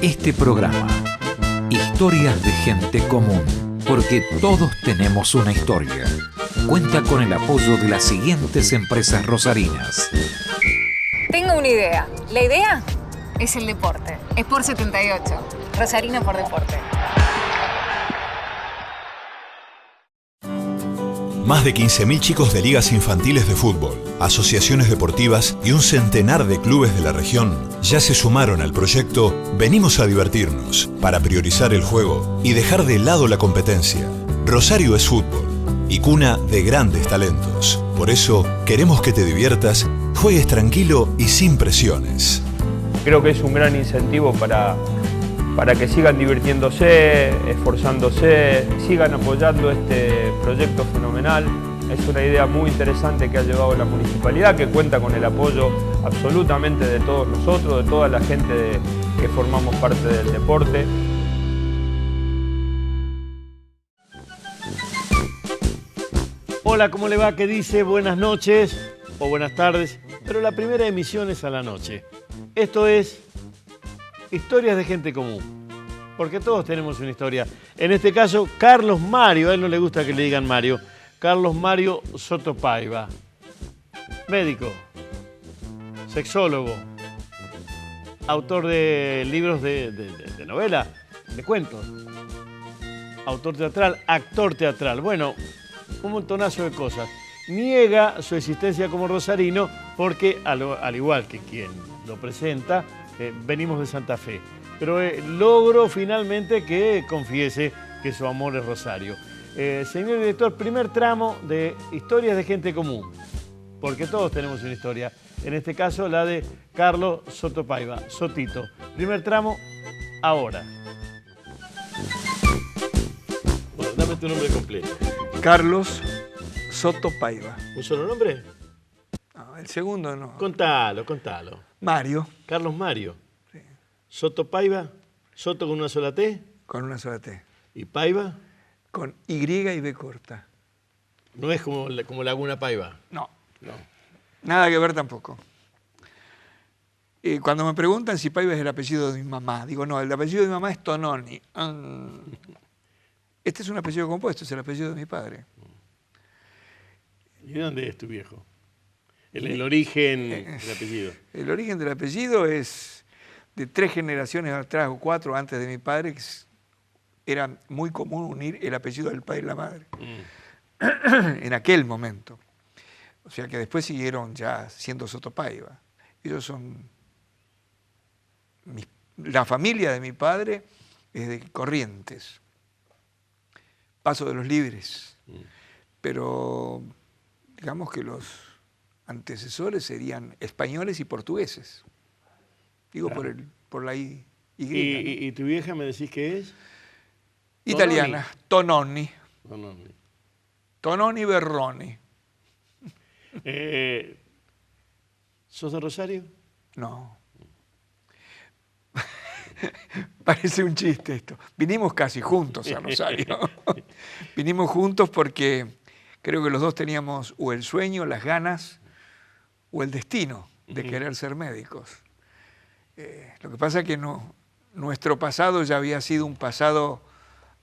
Este programa, Historias de Gente Común, porque todos tenemos una historia, cuenta con el apoyo de las siguientes empresas rosarinas. Tengo una idea. La idea es el deporte. Sport 78. Rosarino por deporte. Más de 15.000 chicos de ligas infantiles de fútbol, asociaciones deportivas y un centenar de clubes de la región ya se sumaron al proyecto Venimos a divertirnos, para priorizar el juego y dejar de lado la competencia. Rosario es fútbol y cuna de grandes talentos. Por eso queremos que te diviertas, juegues tranquilo y sin presiones. Creo que es un gran incentivo para que sigan divirtiéndose, esforzándose, sigan apoyando este proyecto fenomenal. Es una idea muy interesante que ha llevado la municipalidad, que cuenta con el apoyo absolutamente de todos nosotros, de toda la gente que formamos parte del deporte. Hola, ¿cómo le va? ¿Qué dice? Buenas noches o buenas tardes, pero la primera emisión es a la noche. Esto es Historias de Gente Común, porque todos tenemos una historia. En este caso, Carlos Mario, a él no le gusta que le digan Mario, Carlos Mario Soto Paiva, médico, sexólogo, autor de libros de novela, de cuentos, autor teatral, actor teatral, bueno, un montonazo de cosas. Niega su existencia como rosarino porque, al igual que quien lo presenta, venimos de Santa Fe. Pero logro finalmente que confiese que su amor es Rosario. Señor director, primer tramo de Historias de Gente Común, porque todos tenemos una historia. En este caso, la de Carlos Soto Paiva, Sotito. Primer tramo, ahora. Bueno, dame tu nombre completo. Carlos Soto Paiva. ¿Un solo nombre? No, el segundo no. Contalo. Mario. Carlos Mario. Sí. Soto Paiva. Soto con una sola T. Con una sola T. ¿Y Paiva? Con Y y B corta. No es como Laguna Paiva. No. Nada que ver tampoco. Cuando me preguntan si Paiva es el apellido de mi mamá, digo, no, el apellido de mi mamá es Tononi. Este es un apellido compuesto, es el apellido de mi padre. ¿Y de dónde es tu viejo? El origen del apellido. El origen del apellido es de 3 generaciones atrás o 4 antes de mi padre, que era muy común unir el apellido del padre y la madre. En aquel momento. O sea que después siguieron ya siendo Soto Paiva. Ellos son... La familia de mi padre es de Corrientes. Paso de los Libres. Pero digamos que los antecesores serían españoles y portugueses. Digo, claro. por la Y. ¿Y tu vieja me decís que es? Italiana, Tononi. Tononi Berroni. ¿Sos de Rosario? No. Parece un chiste esto. Vinimos casi juntos a Rosario. Vinimos juntos porque creo que los dos teníamos o el sueño, las ganas o el destino de querer ser médicos. Lo que pasa es que nuestro pasado ya había sido un pasado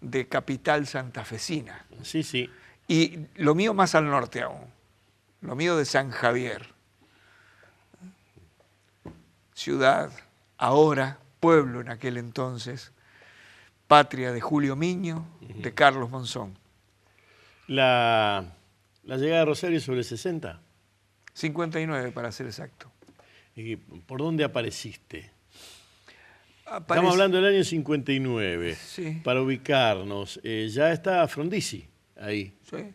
de capital santafesina. Sí. Y lo mío más al norte aún. Lo mío de San Javier. Ciudad, ahora, pueblo en aquel entonces, patria de Julio Miño, de Carlos Monzón. La llegada de Rosario es sobre 60. 59 para ser exacto. ¿Y por dónde apareciste? Estamos hablando del año 59. Sí. Para ubicarnos, ya está Frondizi ahí. Sí.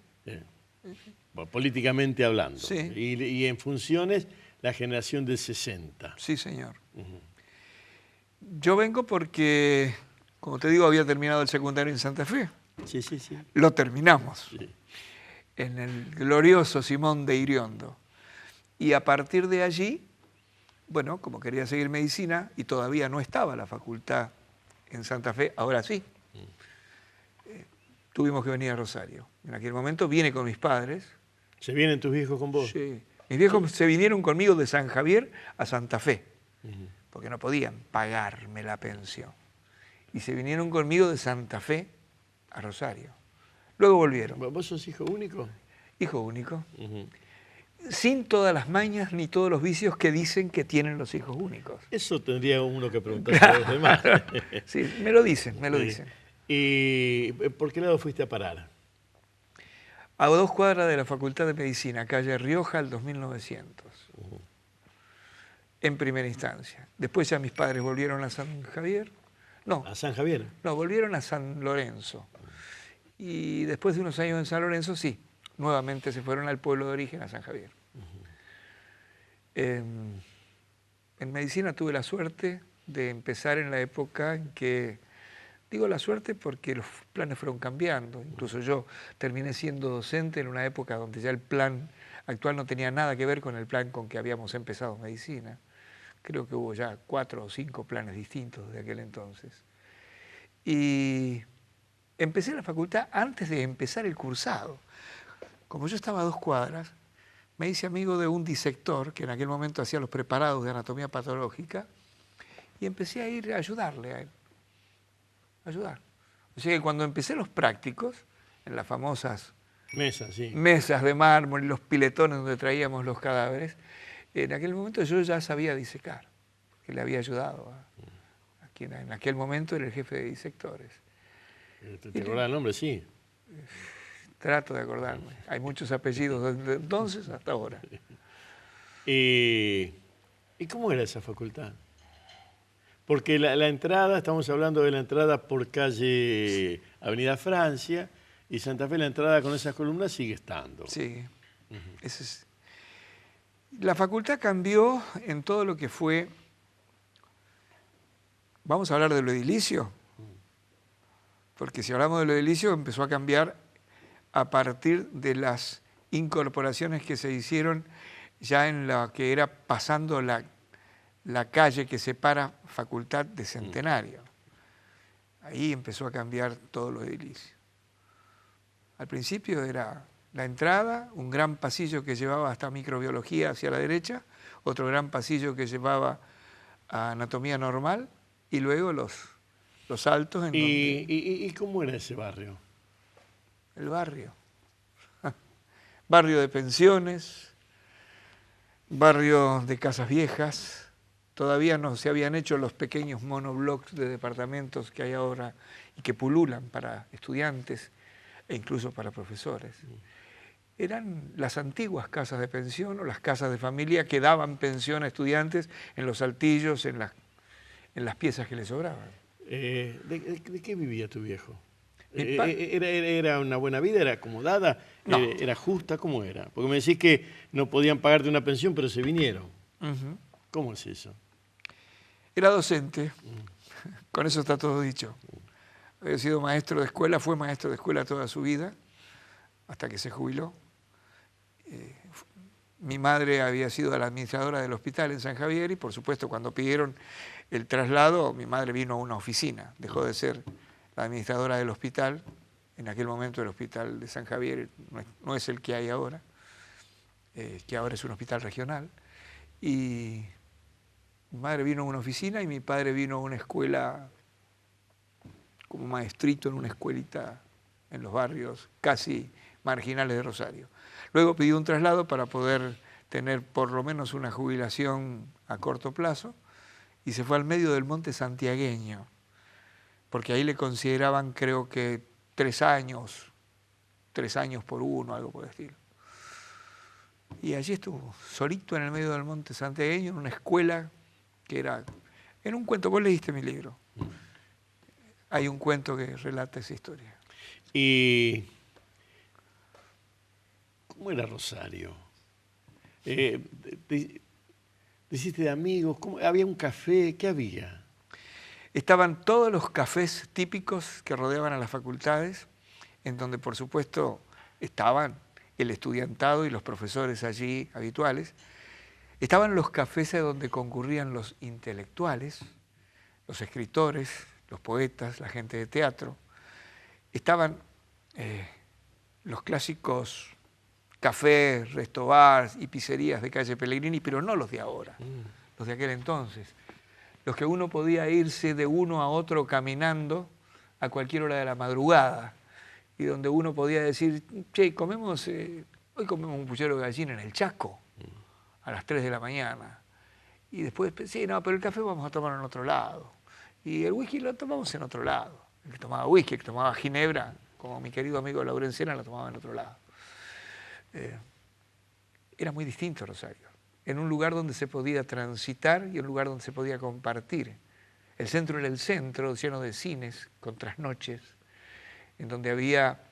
Políticamente hablando. Sí. Y en funciones, la generación del 60. Sí, señor. Yo vengo porque, como te digo, había terminado el secundario en Santa Fe. Sí. Lo terminamos. Sí. En el glorioso Simón de Iriondo. Y a partir de allí, bueno, como quería seguir medicina y todavía no estaba la facultad en Santa Fe, ahora sí, tuvimos que venir a Rosario. En aquel momento vine con mis padres. ¿Se vienen tus viejos con vos? Sí. Mis viejos se vinieron conmigo de San Javier a Santa Fe. porque no podían pagarme la pensión. Y se vinieron conmigo de Santa Fe a Rosario. Luego volvieron. ¿Vos sos hijo único? Hijo único. Sin todas las mañas ni todos los vicios que dicen que tienen los hijos únicos. Eso tendría uno que preguntarse a los demás. Sí, me lo dicen, me lo dicen. ¿Y por qué lado fuiste a parar? A 2 cuadras de la Facultad de Medicina, calle Rioja, al 2900. En primera instancia. Después ya mis padres volvieron a San Javier. No. ¿A San Javier? No, volvieron a San Lorenzo. Y después de unos años en San Lorenzo, sí, nuevamente se fueron al pueblo de origen, a San Javier. En medicina tuve la suerte de empezar en la época en que, digo la suerte porque los planes fueron cambiando. Incluso yo terminé siendo docente en una época donde ya el plan actual no tenía nada que ver con el plan con que habíamos empezado medicina. Creo que hubo ya 4 o 5 planes distintos de aquel entonces. Y empecé la facultad antes de empezar el cursado. Como yo estaba a 2 cuadras, me hice amigo de un disector que en aquel momento hacía los preparados de anatomía patológica y empecé a ir a ayudarle a él. Ayudar. O sea que cuando empecé los prácticos, en las famosas mesas de mármol y los piletones donde traíamos los cadáveres, en aquel momento yo ya sabía disecar, que le había ayudado a quien en aquel momento era el jefe de disectores. ¿Te acordás el nombre? Sí. Trato de acordarme. Hay muchos apellidos desde entonces hasta ahora. ¿Y cómo era esa facultad? Porque la entrada, estamos hablando de la entrada por calle Avenida Francia, y Santa Fe, la entrada con esas columnas sigue estando. Sí. La facultad cambió en todo lo que fue... ¿Vamos a hablar de lo edilicio? Porque si hablamos de lo edilicio, empezó a cambiar a partir de las incorporaciones que se hicieron ya en la que era pasando la calle que separa Facultad de Centenario. Ahí empezó a cambiar todo lo edilicio. Al principio era la entrada, un gran pasillo que llevaba hasta microbiología hacia la derecha, otro gran pasillo que llevaba a anatomía normal y luego los altos. ¿Y cómo era ese barrio? El barrio. Barrio de pensiones, barrio de casas viejas. Todavía no se habían hecho los pequeños monoblocks de departamentos que hay ahora y que pululan para estudiantes e incluso para profesores. Eran las antiguas casas de pensión o las casas de familia que daban pensión a estudiantes en los altillos, en las piezas que les sobraban. ¿De qué vivía tu viejo? Mi ¿Era una buena vida? ¿Era acomodada? No. ¿Era justa? ¿Cómo era? Porque me decís que no podían pagarte una pensión, pero se vinieron. ¿Cómo es eso? Era docente, con eso está todo dicho. Había sido maestro de escuela, fue maestro de escuela toda su vida, hasta que se jubiló. Mi madre había sido la administradora del hospital en San Javier y, por supuesto, cuando pidieron el traslado, mi madre vino a una oficina. Dejó de ser la administradora del hospital. En aquel momento el hospital de San Javier no es el que hay ahora, que ahora es un hospital regional. Y mi madre vino a una oficina y mi padre vino a una escuela como maestrito en una escuelita en los barrios casi marginales de Rosario. Luego pidió un traslado para poder tener por lo menos una jubilación a corto plazo y se fue al medio del monte santiagueño, porque ahí le consideraban, creo que 3 años por 1, algo por el estilo. Y allí estuvo, solito en el medio del monte santiagueño, en una escuela que era, en un cuento, vos leíste mi libro, hay un cuento que relata esa historia. ¿Y cómo era Rosario? ¿Te hiciste de amigos? ¿Había un café? ¿Qué había? Estaban todos los cafés típicos que rodeaban a las facultades, en donde por supuesto estaban el estudiantado y los profesores allí habituales. Estaban los cafés a donde concurrían los intelectuales, los escritores, los poetas, la gente de teatro. Estaban los clásicos cafés, restobars y pizzerías de calle Pellegrini, pero no los de ahora, los de aquel entonces. los que uno podía irse de uno a otro caminando a cualquier hora de la madrugada, y donde uno podía decir, che, hoy comemos un puchero de gallina en el Chaco, a las 3 de la mañana. Y después, sí, no, pero el café vamos a tomarlo en otro lado. Y el whisky lo tomamos en otro lado. El que tomaba whisky, el que tomaba ginebra, como mi querido amigo Laurencena, lo tomaba en otro lado. Era muy distinto Rosario. En un lugar donde se podía transitar y un lugar donde se podía compartir. El centro era el centro, lleno de cines, con trasnoches, en donde había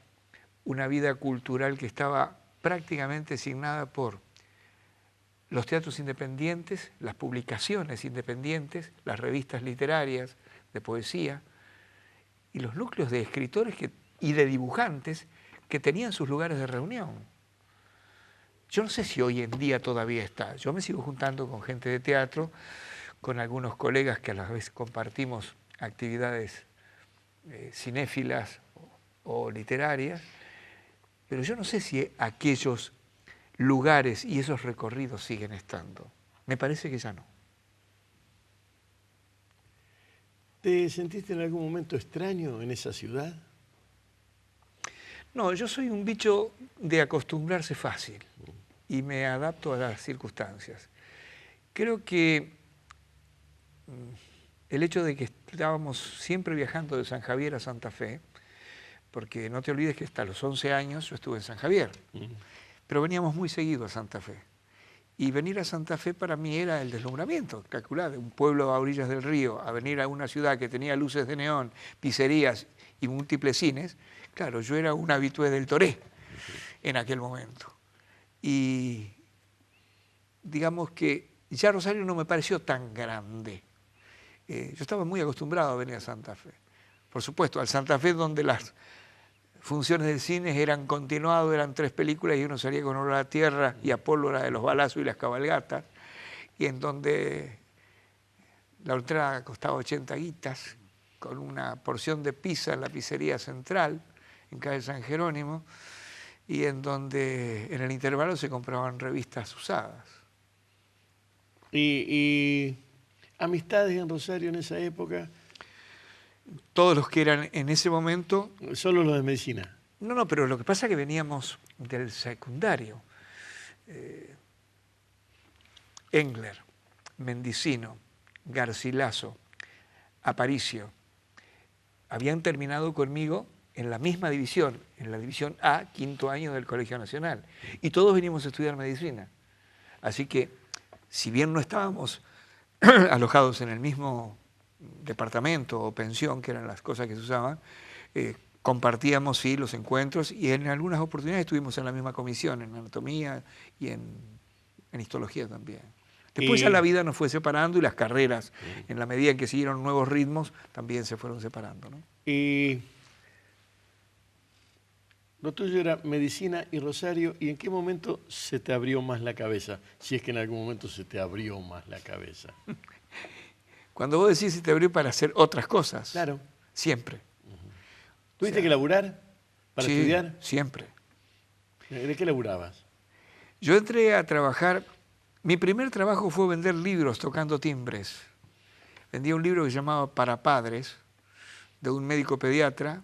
una vida cultural que estaba prácticamente asignada por los teatros independientes, las publicaciones independientes, las revistas literarias de poesía y los núcleos de escritores y de dibujantes que tenían sus lugares de reunión. Yo no sé si hoy en día todavía está. Yo me sigo juntando con gente de teatro, con algunos colegas que a la vez compartimos actividades cinéfilas o literarias, pero yo no sé si aquellos lugares y esos recorridos siguen estando. Me parece que ya no. ¿Te sentiste en algún momento extraño en esa ciudad? No, yo soy un bicho de acostumbrarse fácil y me adapto a las circunstancias. Creo que el hecho de que estábamos siempre viajando de San Javier a Santa Fe, porque no te olvides que hasta los 11 años yo estuve en San Javier, pero veníamos muy seguido a Santa Fe. Y venir a Santa Fe para mí era el deslumbramiento, calcular, de un pueblo a orillas del río, a venir a una ciudad que tenía luces de neón, pizzerías y múltiples cines. Claro, yo era un habitué del Toré en aquel momento. Y digamos que ya Rosario no me pareció tan grande. Yo estaba muy acostumbrado a venir a Santa Fe. Por supuesto, al Santa Fe donde las funciones del cine eran continuadas, eran 3 películas y uno salía con olor a tierra y a pólvora de los balazos y las cabalgatas, y en donde la entrada costaba 80 guitas, con una porción de pizza en la pizzería central, en calle San Jerónimo, y en donde en el intervalo se compraban revistas usadas. ¿Y amistades en Rosario en esa época? Todos los que eran en ese momento... ¿Solo los de medicina? No, pero lo que pasa es que veníamos del secundario. Engler, Mendicino, Garcilaso, Aparicio, habían terminado conmigo en la misma división, en la división A, 5º año del Colegio Nacional. Y todos vinimos a estudiar medicina. Así que, si bien no estábamos alojados en el mismo departamento o pensión, que eran las cosas que se usaban, compartíamos sí los encuentros y en algunas oportunidades estuvimos en la misma comisión, en anatomía y en histología también. Después ya la vida nos fue separando y las carreras, en la medida en que siguieron nuevos ritmos, también se fueron separando, ¿no? Y lo tuyo era medicina y Rosario, ¿y en qué momento se te abrió más la cabeza? Si es que en algún momento se te abrió más la cabeza. Cuando vos decís se te abrió para hacer otras cosas. Claro. Siempre. ¿Tuviste que laburar para estudiar? Siempre. ¿De qué laburabas? Yo entré a trabajar, mi primer trabajo fue vender libros tocando timbres. Vendía un libro que se llamaba Para Padres, de un médico pediatra,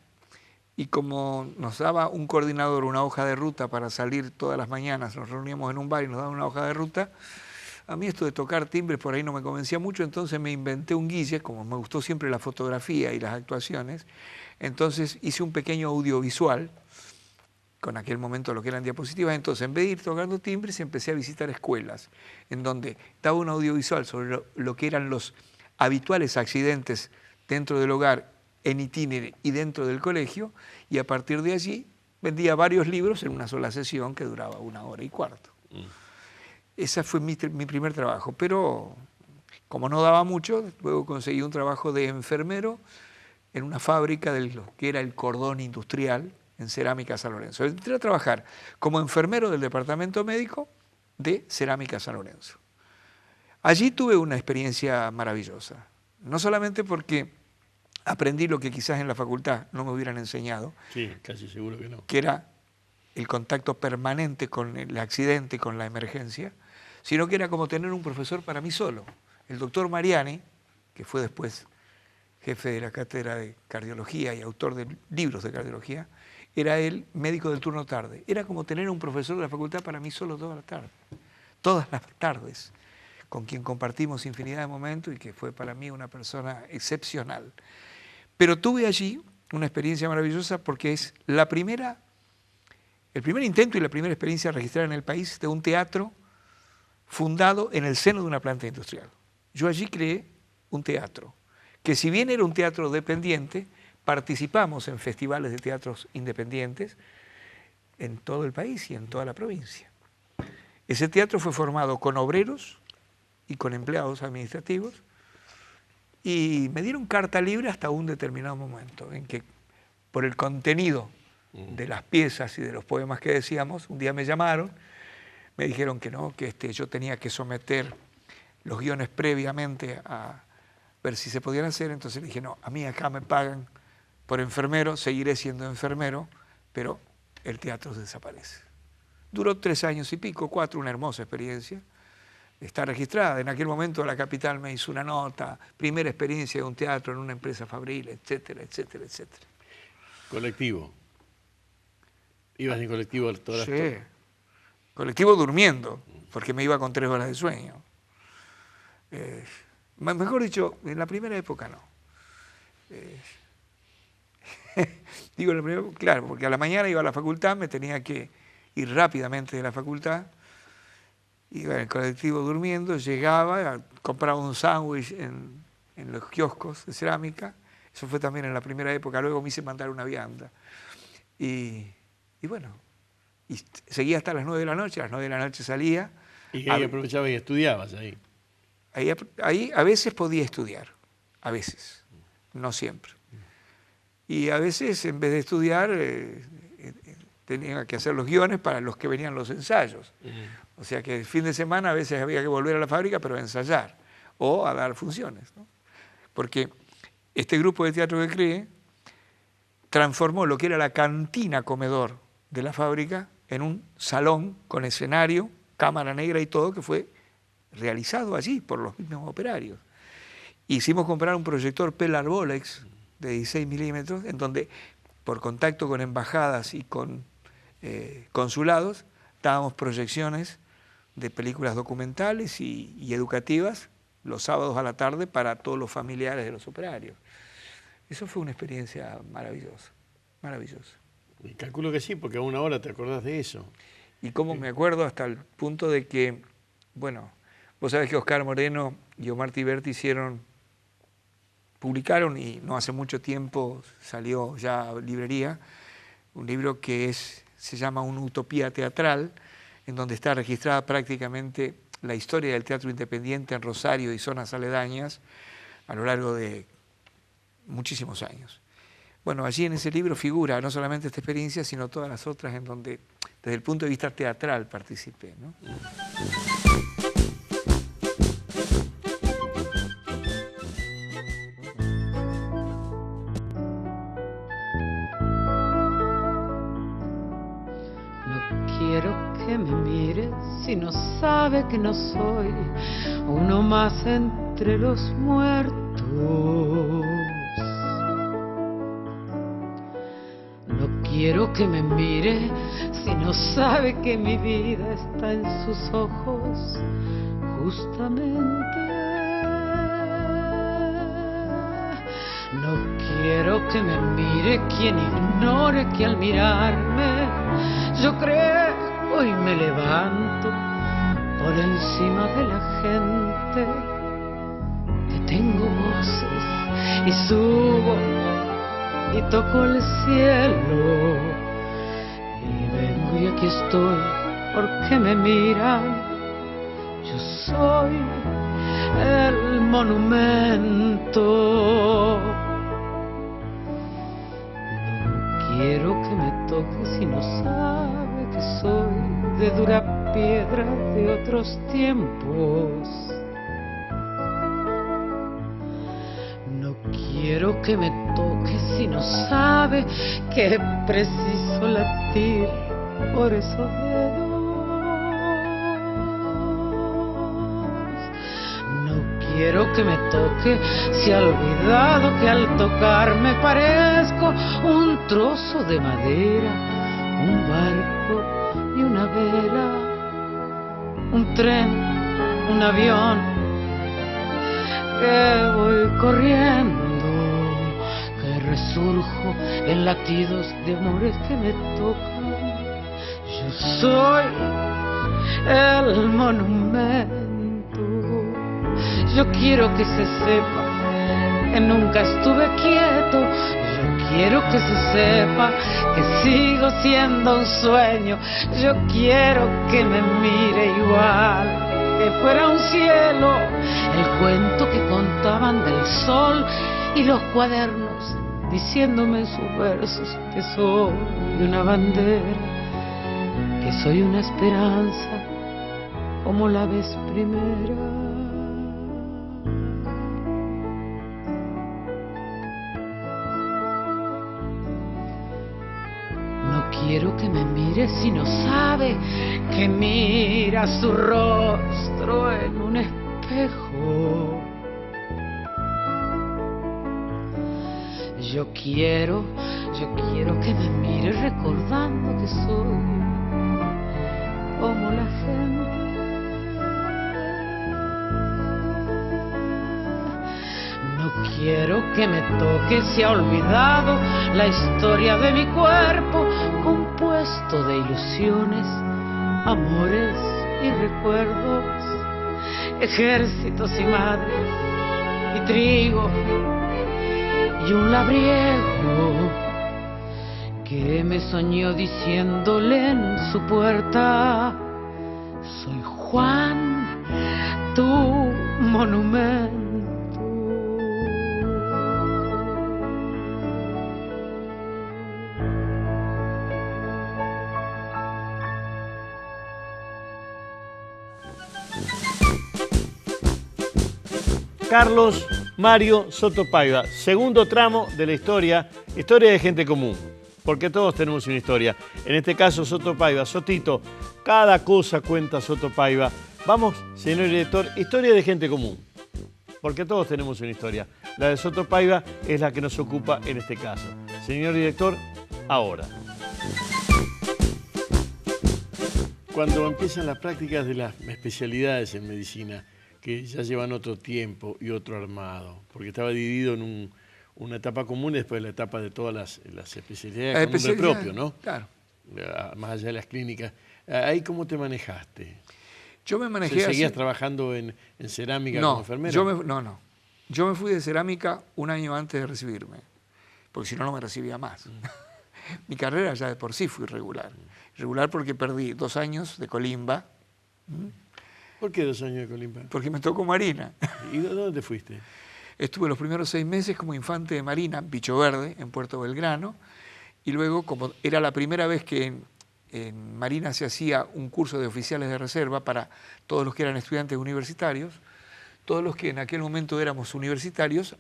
y como nos daba un coordinador una hoja de ruta para salir todas las mañanas, nos reuníamos en un bar y nos daban una hoja de ruta, a mí esto de tocar timbres por ahí no me convencía mucho, entonces me inventé un guille, como me gustó siempre la fotografía y las actuaciones, entonces hice un pequeño audiovisual, con aquel momento lo que eran diapositivas, entonces en vez de ir tocando timbres empecé a visitar escuelas, en donde daba un audiovisual sobre lo que eran los habituales accidentes dentro del hogar, en itinere y dentro del colegio, y a partir de allí vendía varios libros en una sola sesión que duraba 1 hora y cuarto. Ese fue mi primer trabajo, pero como no daba mucho, luego conseguí un trabajo de enfermero en una fábrica de lo que era el cordón industrial en Cerámica San Lorenzo. Entré a trabajar como enfermero del departamento médico de Cerámica San Lorenzo. Allí tuve una experiencia maravillosa, no solamente porque aprendí lo que quizás en la facultad no me hubieran enseñado. Sí, casi seguro que no. Que era el contacto permanente con el accidente, con la emergencia, sino que era como tener un profesor para mí solo. El doctor Mariani, que fue después jefe de la cátedra de cardiología y autor de libros de cardiología, era él médico del turno tarde. Era como tener un profesor de la facultad para mí solo toda la tarde, todas las tardes, con quien compartimos infinidad de momentos y que fue para mí una persona excepcional. Pero tuve allí una experiencia maravillosa porque es el primer intento y la primera experiencia registrada en el país de un teatro fundado en el seno de una planta industrial. Yo allí creé un teatro, que si bien era un teatro dependiente, participamos en festivales de teatros independientes en todo el país y en toda la provincia. Ese teatro fue formado con obreros y con empleados administrativos y me dieron carta libre hasta un determinado momento en que por el contenido de las piezas y de los poemas que decíamos, un día me llamaron, me dijeron que no, que yo tenía que someter los guiones previamente a ver si se podían hacer, entonces le dije, no, a mí acá me pagan por enfermero, seguiré siendo enfermero, pero el teatro desaparece. Duró 3 años y pico, 4, una hermosa experiencia. Está registrada. En aquel momento la Capital me hizo una nota, primera experiencia de un teatro en una empresa fabril, etcétera, etcétera, etcétera. Colectivo. ¿Ibas en colectivo todas Sí, las colectivo durmiendo, porque me iba con 3 horas de sueño. Mejor dicho, en la primera época no. Digo, en la primera, claro, porque a la mañana iba a la facultad, me tenía que ir rápidamente de la facultad, iba en el colectivo durmiendo, llegaba, compraba un sándwich en los kioscos de cerámica, eso fue también en la primera época, luego me hice mandar una vianda. Y bueno, y seguía hasta las 9 de la noche, a las 9 de la noche salía. Y ahí aprovechabas y estudiabas ahí. Ahí a veces podía estudiar, a veces, no siempre. Y a veces, en vez de estudiar, tenía que hacer los guiones para los que venían los ensayos. O sea que el fin de semana a veces había que volver a la fábrica, pero a ensayar o a dar funciones, ¿no? Porque este grupo de teatro que creé transformó lo que era la cantina comedor de la fábrica en un salón con escenario, cámara negra y todo, que fue realizado allí por los mismos operarios. Hicimos comprar un proyector Pelar Bolex de 16 milímetros, en donde por contacto con embajadas y con consulados dábamos proyecciones de películas documentales y educativas los sábados a la tarde para todos los familiares de los operarios. Eso fue una experiencia maravillosa, maravillosa. Y calculo que sí, porque a una hora te acordás de eso. Y como me acuerdo hasta el punto de que, bueno, vos sabés que Oscar Moreno y Omar Tiberti publicaron, y no hace mucho tiempo salió ya a librería, un libro que se llama Una utopía teatral, en donde está registrada prácticamente la historia del teatro independiente en Rosario y zonas aledañas a lo largo de muchísimos años. Bueno, allí en ese libro figura no solamente esta experiencia, sino todas las otras en donde, desde el punto de vista teatral, participé, ¿no? Quiero que me mire si no sabe que no soy uno más entre los muertos. No quiero que me mire si no sabe que mi vida está en sus ojos, justamente. No quiero que me mire quien ignore que al mirarme yo creo y me levanto por encima de la gente, que tengo voces y subo y toco el cielo y vengo y aquí estoy porque me miran. Yo soy el monumento. No quiero que me toque si no sabe que soy de dura piedra de otros tiempos. No quiero que me toque si no sabe que es preciso latir por esos dedos. No quiero que me toque, se ha olvidado que al tocarme parezco un trozo de madera, un barco y una vela, un tren, un avión, que voy corriendo, que resurjo en latidos de amores que me tocan. Yo soy el monumento. Yo quiero que se sepa que nunca estuve quieto. Yo quiero que se sepa que sigo siendo un sueño. Yo quiero que me mire igual, que fuera un cielo, el cuento que contaban del sol y los cuadernos diciéndome en sus versos que soy una bandera, que soy una esperanza como la vez primera. No quiero que me mire si no sabe que mira su rostro en un espejo. Yo quiero que me mire recordando que soy como la gente. No quiero que me toque, se ha olvidado la historia de mi cuerpo, compuesto de ilusiones, amores y recuerdos, ejércitos y madres y trigo y un labriego que me soñó diciéndole en su puerta: soy Juan, tu monumento. Carlos Mario Soto Paiva, segundo tramo de la historia de gente común, porque todos tenemos una historia. En este caso, Soto Paiva, Sotito, cada cosa cuenta Soto Paiva. Vamos, señor director, historia de gente común, porque todos tenemos una historia. La de Soto Paiva es la que nos ocupa en este caso. Señor director, ahora. Cuando empiezan las prácticas de las especialidades en medicina, que ya llevan otro tiempo y otro armado, porque estaba dividido en una etapa común y después la etapa de todas las especialidades con nombre propio, ¿no? Claro. Más allá de las clínicas. ¿Ahí cómo te manejaste? Yo me manejé ¿Seguías así. trabajando en cerámica como enfermero? No. Yo me fui de cerámica un año antes de recibirme, porque si no, no me recibía más. Mi carrera ya de por sí fue irregular. Irregular porque perdí 2 años de colimba. ¿Por qué 2 años de colimba? Porque me tocó Marina. ¿Y dónde fuiste? Estuve los primeros 6 meses como infante de Marina, Bicho Verde, en Puerto Belgrano, y luego, como era la primera vez que en Marina se hacía un curso de oficiales de reserva para todos los que eran estudiantes universitarios, todos los que en aquel momento éramos universitarios,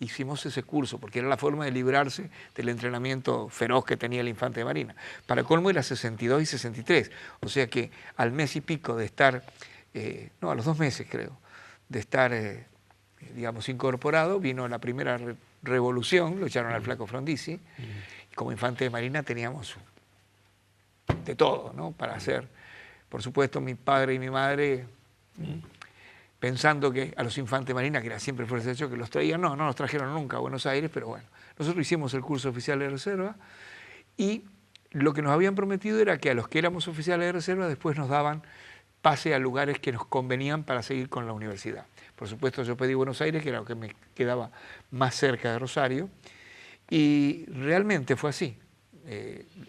hicimos ese curso, porque era la forma de librarse del entrenamiento feroz que tenía el infante de Marina. Para colmo era 62 y 63, o sea que al mes y pico de estar, a los 2 meses creo, de estar, digamos, incorporado, vino la primera revolución, lo echaron al flaco Frondizi, y como infante de Marina teníamos de todo, ¿no?, para hacer. Por supuesto, mi padre y mi madre, pensando que a los infantes de Marina, que era siempre fuerza de choque, los traían, no nos trajeron nunca a Buenos Aires, pero bueno, nosotros hicimos el curso oficial de reserva y lo que nos habían prometido era que a los que éramos oficiales de reserva después nos daban pase a lugares que nos convenían para seguir con la universidad. Por supuesto, yo pedí Buenos Aires, que era lo que me quedaba más cerca de Rosario, y realmente fue así.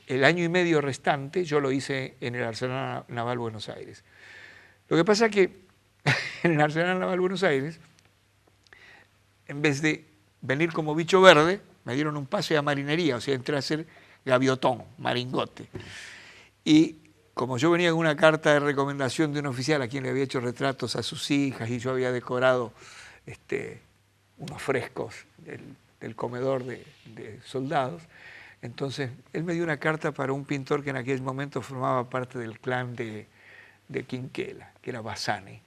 El año y medio restante yo lo hice en el Arsenal Naval Buenos Aires. Lo que pasa es que en el Arsenal Naval Buenos Aires, en vez de venir como bicho verde, me dieron un pase a marinería, o sea, entré a ser gaviotón, maringote. Y como yo venía con una carta de recomendación de un oficial a quien le había hecho retratos a sus hijas y yo había decorado unos frescos del comedor de soldados, entonces él me dio una carta para un pintor que en aquel momento formaba parte del clan de Quinquela, que era Bassani.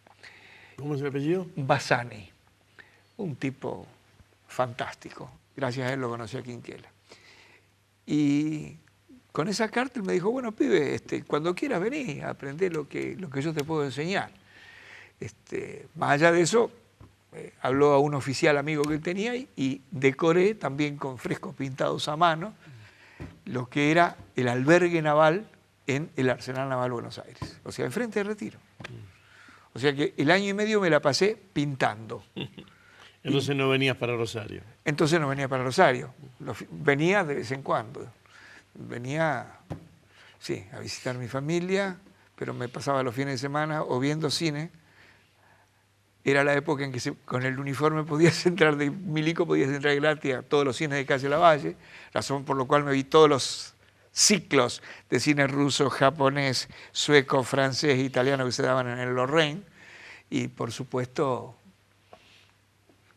¿Cómo es el apellido? Bassani, un tipo fantástico. Gracias a él lo conocí a Quinquela. Y con esa carta él me dijo, bueno, pibe, cuando quieras venir a aprender lo que yo te puedo enseñar. Más allá de eso, habló a un oficial amigo que él tenía y decoré también con frescos pintados a mano lo que era el albergue naval en el Arsenal Naval Buenos Aires, o sea, enfrente de Retiro. O sea que el año y medio me la pasé pintando. Entonces no venías para Rosario. Entonces no venía para Rosario, venía de vez en cuando. Venía, sí, a visitar a mi familia, pero me pasaba los fines de semana o viendo cine. Era la época en que con el uniforme podías entrar de milico, podías entrar gratis a todos los cines de Calle Lavalle, razón por la cual me vi todos los ciclos de cine ruso, japonés, sueco, francés, italiano que se daban en el Lorraine, y por supuesto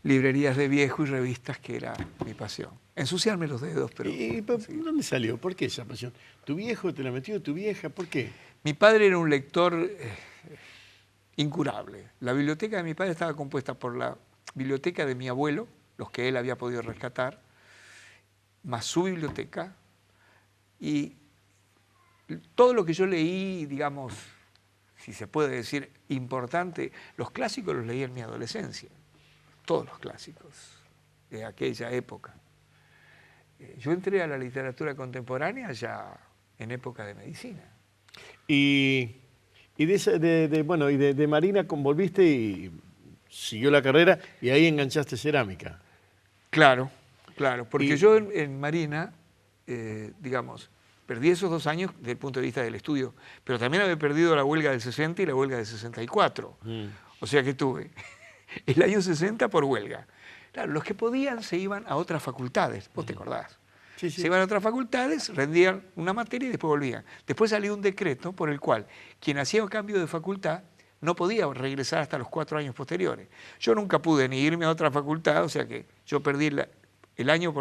librerías de viejo y revistas, que era mi pasión. Ensuciarme los dedos, pero... ¿Y sí. dónde salió? ¿Por qué esa pasión? ¿Tu viejo te la metió, tu vieja? ¿Por qué? Mi padre era un lector incurable. La biblioteca de mi padre estaba compuesta por la biblioteca de mi abuelo, los que él había podido rescatar, más su biblioteca, y todo lo que yo leí, digamos, si se puede decir importante, los clásicos los leí en mi adolescencia, todos los clásicos de aquella época. Yo entré a la literatura contemporánea ya en época de medicina. Y de Marina volviste y siguió la carrera y ahí enganchaste cerámica. Claro, porque yo en Marina, digamos, perdí esos 2 años desde el punto de vista del estudio, pero también había perdido la huelga del 60 y la huelga del 64. O sea que tuve el año 60 por huelga. Claro, los que podían se iban a otras facultades, vos te acordás. Sí, sí. Se iban a otras facultades, rendían una materia y después volvían. Después salió un decreto por el cual quien hacía un cambio de facultad no podía regresar hasta los 4 años posteriores. Yo nunca pude ni irme a otra facultad, o sea que yo perdí el año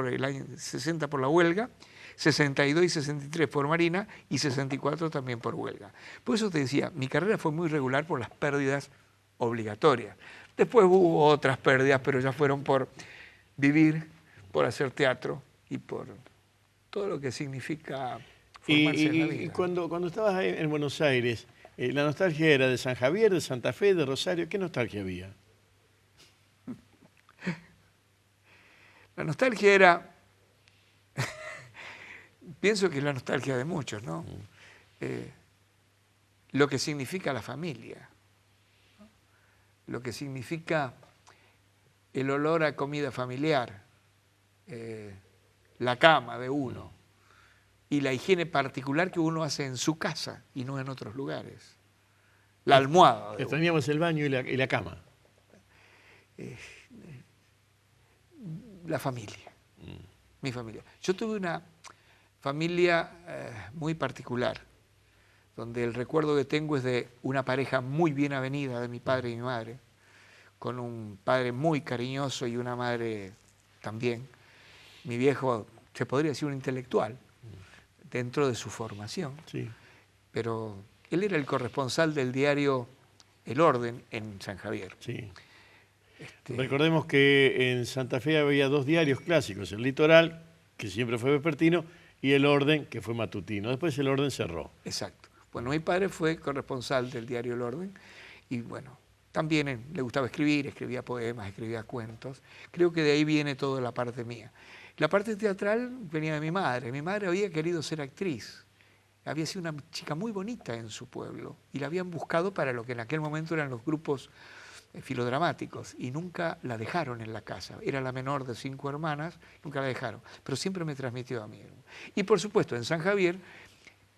60 por la huelga, 62 y 63 por Marina y 64 también por huelga. Por eso te decía, mi carrera fue muy regular por las pérdidas obligatorias. Después hubo otras pérdidas, pero ya fueron por vivir, por hacer teatro y por todo lo que significa formarse en la vida. Y cuando estabas ahí en Buenos Aires, la nostalgia era de San Javier, de Santa Fe, de Rosario. ¿Qué nostalgia había? La nostalgia era, pienso que es la nostalgia de muchos, ¿no? Lo que significa la familia, ¿no? Lo que significa el olor a comida familiar, la cama de uno y la higiene particular que uno hace en su casa y no en otros lugares. La almohada. Extrañamos el baño y la cama. La familia, mi familia. Yo tuve una familia muy particular, donde el recuerdo que tengo es de una pareja muy bien avenida de mi padre y mi madre, con un padre muy cariñoso y una madre también. Mi viejo, se podría decir un intelectual, dentro de su formación, Sí. pero él era el corresponsal del diario El Orden en San Javier. Sí. Recordemos que en Santa Fe había 2 diarios clásicos, el Litoral, que siempre fue vespertino, y el Orden, que fue matutino. Después el Orden cerró. Exacto. Bueno, mi padre fue corresponsal del diario El Orden y bueno, también le gustaba escribir, escribía poemas, escribía cuentos. Creo que de ahí viene toda la parte mía. La parte teatral venía de mi madre. Mi madre había querido ser actriz. Había sido una chica muy bonita en su pueblo y la habían buscado para lo que en aquel momento eran los grupos filodramáticos y nunca la dejaron en la casa. Era la menor de 5 hermanas, nunca la dejaron, pero siempre me transmitió a mí. Y por supuesto, en San Javier,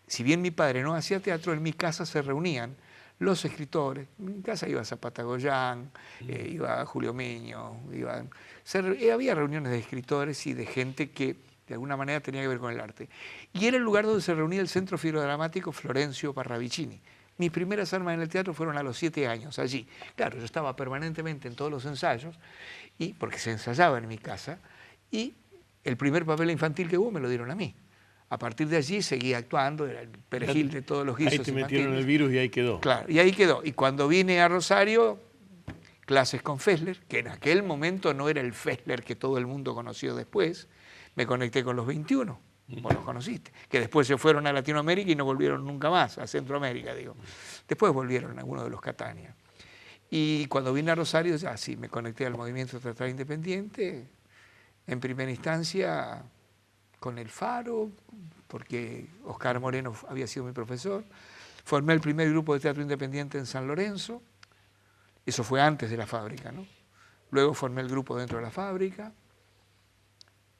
si bien mi padre no hacía teatro, en mi casa se reunían los escritores. En mi casa iba Zapata Goyán, iba Julio Meño, había reuniones de escritores y de gente que de alguna manera tenía que ver con el arte. Y era el lugar donde se reunía el Centro Filodramático Florencio Parravicini. Mis primeras armas en el teatro fueron a los 7 años, allí. Claro, yo estaba permanentemente en todos los ensayos, porque se ensayaba en mi casa, y el primer papel infantil que hubo me lo dieron a mí. A partir de allí seguí actuando, era el perejil de todos los guisos Ahí te metieron infantiles. el virus y ahí quedó. Claro, y ahí quedó. Y cuando vine a Rosario, clases con Fessler, que en aquel momento no era el Fessler que todo el mundo conoció después. Me conecté con los 21, vos los conociste, que después se fueron a Latinoamérica y no volvieron nunca más, a Centroamérica, digo. Después volvieron algunos de los Catania. Y cuando vine a Rosario, ya sí, me conecté al movimiento teatral independiente, en primera instancia con el Faro, porque Oscar Moreno había sido mi profesor. Formé el primer grupo de teatro independiente en San Lorenzo, eso fue antes de la fábrica, ¿no? Luego formé el grupo dentro de la fábrica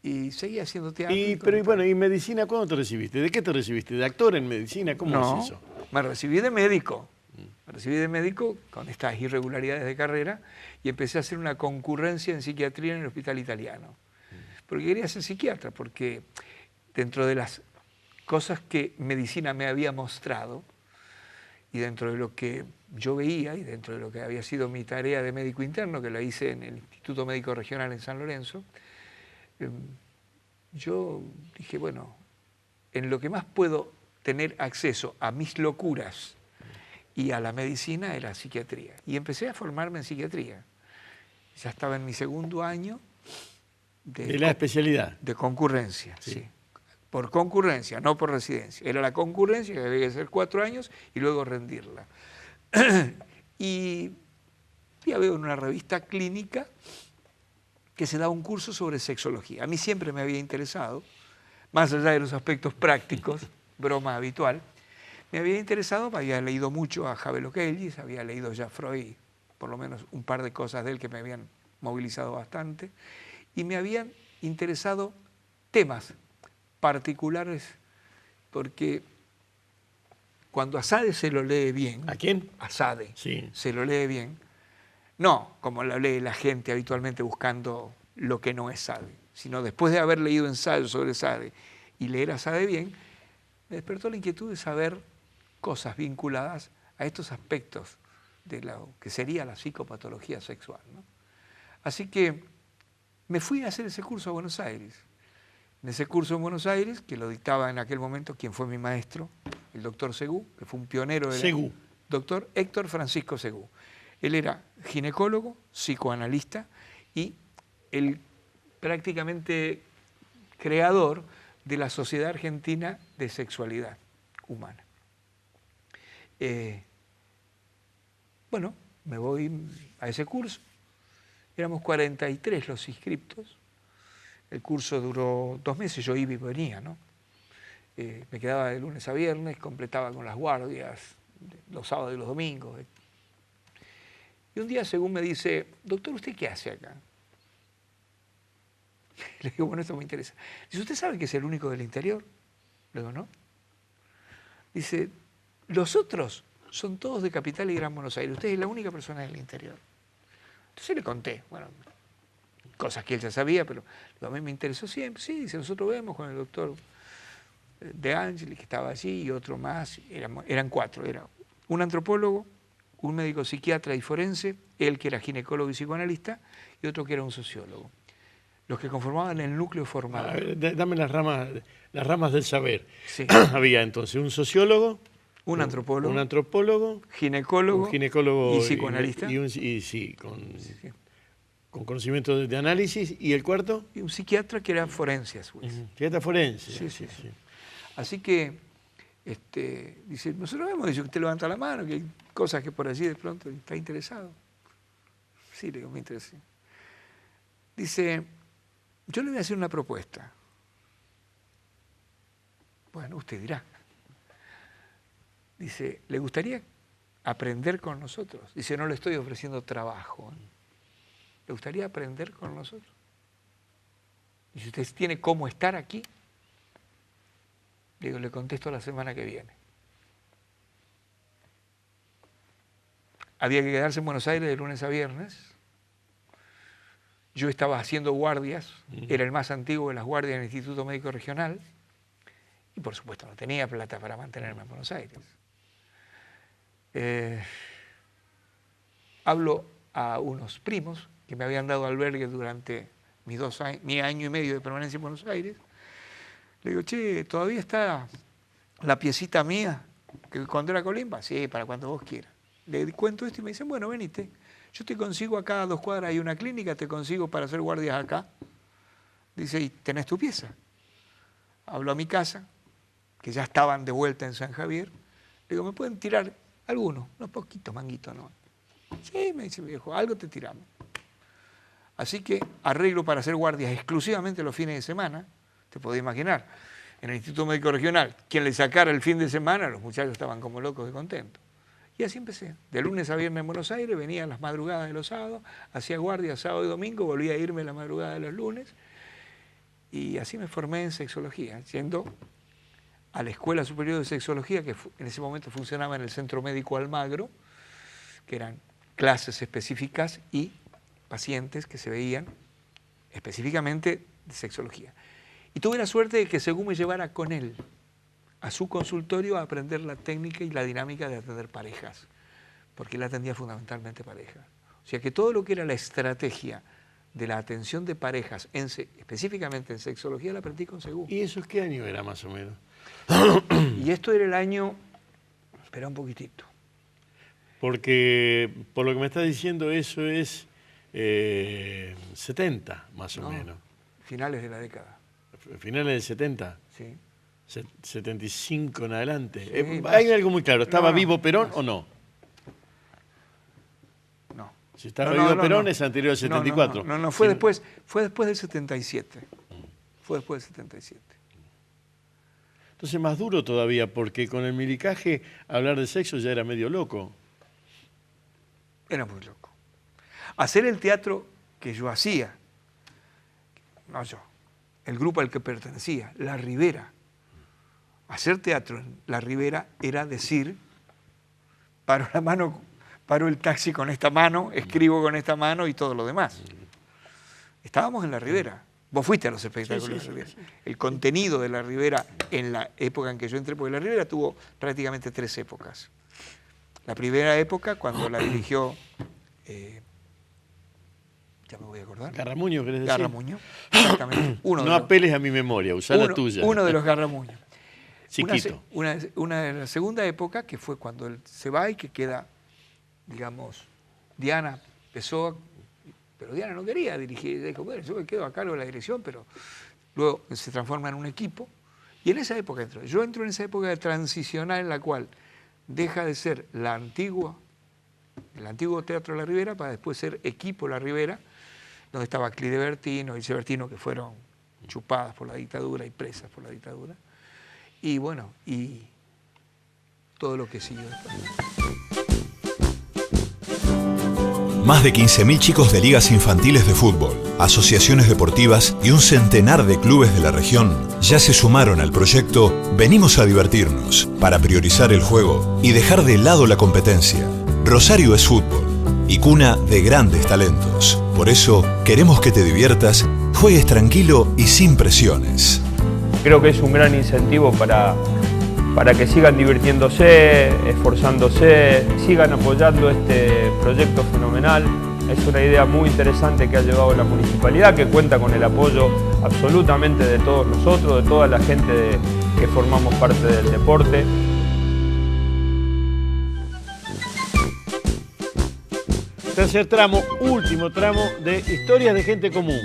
y seguí haciendo teatro. ¿Y medicina cuándo te recibiste? ¿De qué te recibiste? ¿De actor en medicina? ¿Cómo es eso? Me recibí de médico. Me recibí de médico con estas irregularidades de carrera y empecé a hacer una concurrencia en psiquiatría en el Hospital Italiano. Porque quería ser psiquiatra, porque dentro de las cosas que medicina me había mostrado y dentro de lo que yo veía y dentro de lo que había sido mi tarea de médico interno, que la hice en el Instituto Médico Regional en San Lorenzo, yo dije, bueno, en lo que más puedo tener acceso a mis locuras y a la medicina era psiquiatría. Y empecé a formarme en psiquiatría. Ya estaba en mi segundo año de la especialidad. De concurrencia, sí. Por concurrencia, no por residencia. Era la concurrencia, que debía ser 4 años, y luego rendirla. Y ya veo en una revista clínica que se da un curso sobre sexología. A mí siempre me había interesado, más allá de los aspectos prácticos, broma habitual, me había interesado, había leído mucho a Javel Okellis, había leído ya Freud, por lo menos un par de cosas de él que me habían movilizado bastante, y me habían interesado temas particulares, porque cuando a Sade se lo lee bien... ¿A quién? A Sade. Sí. Se lo lee bien. No como lo lee la gente habitualmente buscando lo que no es Sade, sino después de haber leído ensayos sobre Sade y leer a Sade bien, me despertó la inquietud de saber cosas vinculadas a estos aspectos de lo que sería la psicopatología sexual, ¿no? Así que me fui a hacer ese curso a Buenos Aires. En ese curso en Buenos Aires, que lo dictaba en aquel momento quien fue mi maestro, el doctor Segú, que fue un pionero del Segú. Doctor Héctor Francisco Segú. Él era ginecólogo, psicoanalista y el prácticamente creador de la Sociedad Argentina de Sexualidad Humana. Bueno, me voy a ese curso. Éramos 43 los inscriptos. El curso duró 2 meses, yo iba y venía, ¿no? Me quedaba de lunes a viernes, completaba con las guardias, los sábados y los domingos. Y un día, según me dice, doctor, ¿usted qué hace acá? Le digo, bueno, esto me interesa. Dice, ¿usted sabe que es el único del interior? Le digo, ¿no? Dice, los otros son todos de Capital y Gran Buenos Aires. Usted es la única persona del interior. Entonces le conté, bueno, cosas que él ya sabía, pero a mí me interesó siempre. Sí, dice, nosotros vemos con el doctor De Angeli, que estaba allí, y otro más, eran 4. Era un antropólogo, un médico psiquiatra y forense, él que era ginecólogo y psicoanalista, y otro que era un sociólogo. Los que conformaban el núcleo formal. Dame las ramas del saber. Sí. Había entonces un sociólogo, un antropólogo, ginecólogo y psicoanalista. Con conocimiento de análisis. ¿Y el cuarto? Y un psiquiatra que era forense a su vez. Psiquiatra forense. Sí. Así que, dice, nosotros vemos, dice, usted levanta la mano, que hay cosas que por allí de pronto está interesado. Sí, le digo, me interesa. Dice, yo le voy a hacer una propuesta. Bueno, usted dirá. Dice, ¿le gustaría aprender con nosotros? Dice, no le estoy ofreciendo trabajo. ¿Le gustaría aprender con nosotros? Dice, ¿usted tiene cómo estar aquí? Le digo, le contesto la semana que viene. Había que quedarse en Buenos Aires de lunes a viernes. Yo estaba haciendo guardias, era el más antiguo de las guardias del Instituto Médico Regional, y por supuesto no tenía plata para mantenerme en Buenos Aires. Hablo a unos primos que me habían dado albergue durante mi año y medio de permanencia en Buenos Aires. Le digo, che, ¿todavía está la piecita mía que cuando era Colimba? Sí, para cuando vos quieras. Le cuento esto y me dicen, bueno, venite, yo te consigo acá a 2 cuadras, hay una clínica, te consigo para hacer guardias acá. Dice, ¿y tenés tu pieza? Hablo a mi casa, que ya estaban de vuelta en San Javier. Le digo, ¿me pueden tirar algunos? Unos poquitos manguitos, ¿no? Sí, me dice mi viejo, algo te tiramos. Así que arreglo para hacer guardias exclusivamente los fines de semana, te podés imaginar. En el Instituto Médico Regional, quien le sacara el fin de semana, los muchachos estaban como locos de contentos. Y así empecé. De lunes a viernes en Buenos Aires, venía a las madrugadas de los sábados, hacía guardia sábado y domingo, volvía a irme a la madrugada de los lunes. Y así me formé en sexología, yendo a la Escuela Superior de Sexología, que en ese momento funcionaba en el Centro Médico Almagro, que eran clases específicas y pacientes que se veían específicamente de sexología. Y tuve la suerte de que Según me llevara con él a su consultorio a aprender la técnica y la dinámica de atender parejas, porque él atendía fundamentalmente parejas. O sea que todo lo que era la estrategia de la atención de parejas, específicamente en sexología, la aprendí con Según. ¿Y eso qué año era más o menos? Y esto era el año, espera un poquitito. Porque por lo que me estás diciendo eso es 70 más o menos. Finales de la década. Finales del 70. Sí. 75 en adelante. Sí, hay algo muy claro. ¿Estaba vivo Perón o no? No. Si estaba vivo Perón es anterior al 74. No, fue después del 77. Fue después del 77. Entonces más duro todavía, porque con el milicaje hablar de sexo ya era medio loco. Era muy loco. Hacer el teatro que yo hacía, no yo, el grupo al que pertenecía, La Ribera. Hacer teatro en La Ribera era decir, paro la mano, paro el taxi con esta mano, escribo con esta mano y todo lo demás. Estábamos en La Ribera. Vos fuiste a los espectáculos de La Ribera. Sí. El contenido de La Ribera en la época en que yo entré, porque La Ribera tuvo prácticamente 3 épocas. La primera época, cuando la dirigió, ya me voy a acordar. Garramuño, ¿querés decir? Garramuño, exactamente. No apeles a mi memoria, usá la tuya. Uno de los Garramuños. Chiquito. Una de la segunda época, que fue cuando él se va y que queda, digamos, Diana empezó, pero Diana no quería dirigir, dijo, bueno, yo me quedo a cargo de la dirección, pero luego se transforma en un equipo. Y en esa época entro. Yo entro en esa época de transicional en la cual deja de ser el antiguo Teatro La Ribera para después ser Equipo La Ribera, donde estaba Clide Bertino y Severtino, que fueron chupadas por la dictadura y presas por la dictadura. Y bueno, y todo lo que siguió después. Más de 15.000 chicos de ligas infantiles de fútbol, asociaciones deportivas y un centenar de clubes de la región ya se sumaron al proyecto Venimos a divertirnos, para priorizar el juego y dejar de lado la competencia. Rosario es fútbol y cuna de grandes talentos. Por eso queremos que te diviertas, juegues tranquilo y sin presiones. Creo que es un gran incentivo para que sigan divirtiéndose, esforzándose, sigan apoyando este proyecto fenomenal. Es una idea muy interesante que ha llevado la municipalidad, que cuenta con el apoyo absolutamente de todos nosotros, de toda la gente que formamos parte del deporte. Tercer tramo, último tramo de Historias de Gente Común.